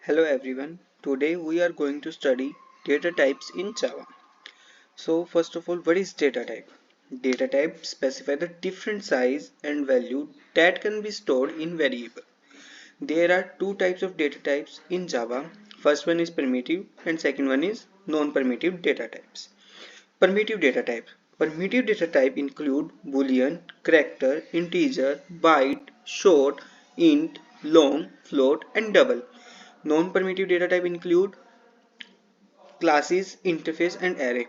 Hello everyone. Today we are going to study data types in Java. So first of all, what is data type? Data type specify the different size and value that can be stored in variable. There are two types of data types in Java. First one is primitive and second one is non-primitive data types. Primitive data type. Primitive data type include boolean, character, integer, byte, short, int, long, float and double. Non-primitive data type include classes, interface and array.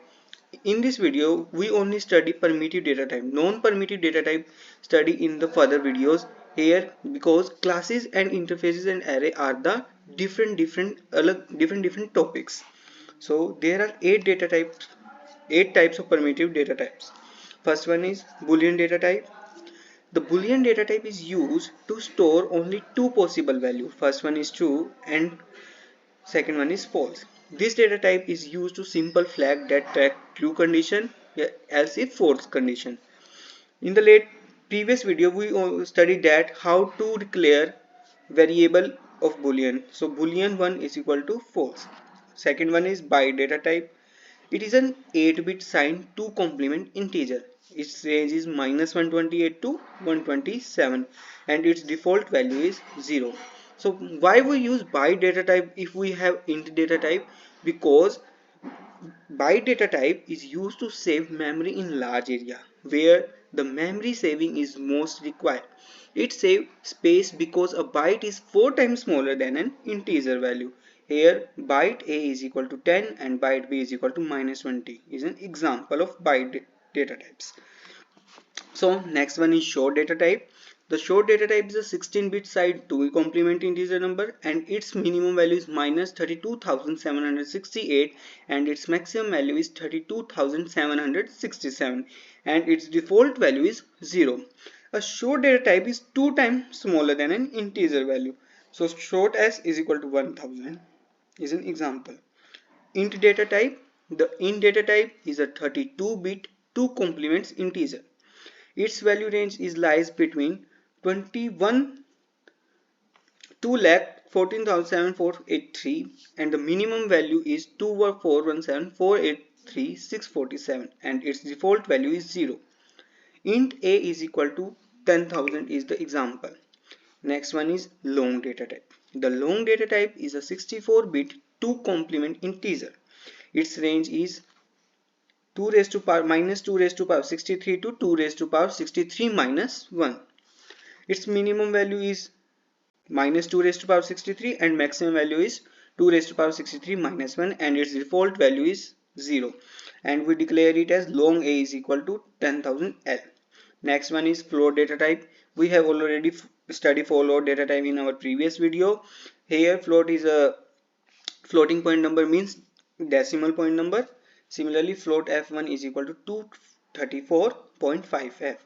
In this video, we only study primitive data type. Non-primitive data type study in the further videos here because classes and interfaces and array are the different topics. So there are eight types of primitive data types. First one is Boolean data type. The Boolean data type is used to store only two possible values. First one is true and second one is false. This data type is used to simple flag that track true condition else if false condition. In the previous video we studied that how to declare variable of boolean. So boolean 1 is equal to false. Second one is byte data type. It is an 8-bit sign to complement integer. Its range is -128 to 127 and its default value is 0. So why we use byte data type if we have int data type? Because byte data type is used to save memory in large area where the memory saving is most required. It saves space because a byte is 4 times smaller than an integer value. Here byte A is equal to 10 and byte B is equal to -20 is an example of byte data types. So next one is short data type. The short data type is a 16-bit side to complement integer number and its minimum value is -32,768 and its maximum value is 32,767 and its default value is 0. A short data type is 2 times smaller than an integer value. So short s is equal to 1000 is an example. Int data type. The int data type is a 32-bit 2 complements integer. Its value range lies between 21 2,14,783 and the minimum value is 2,417,483,647 and its default value is 0. Int a is equal to 10,000 is the example. Next one is long data type. The long data type is a 64-bit 2 complement integer. Its range is 2 raised to power minus 2 raised to power 63 to 2 raised to power 63 minus 1. Its minimum value is minus 2 raised to power 63 and maximum value is 2 raised to power 63 minus 1 and its default value is 0 and we declare it as long a is equal to 10,000 L. Next one is float data type. We have already studied float data type in our previous video. Here float is a floating point number means decimal point number. Similarly float f1 is equal to 234.5f.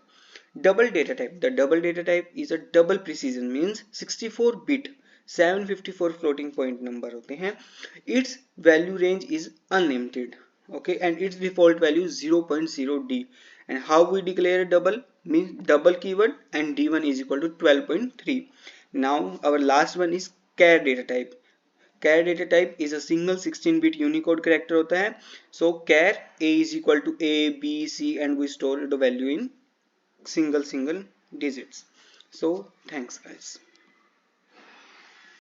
Double data type. The double data type is a double precision means 64-bit 754 floating point number होते हैं. Its value range is unlimited. Okay, and its default value is 0.0d. And how we declare a double means double keyword and d1 is equal to 12.3. Now our last one is char data type. Char data type is a single 16-bit Unicode character होता है. So char a is equal to a, b, c and we store the value in single digits. So thanks guys.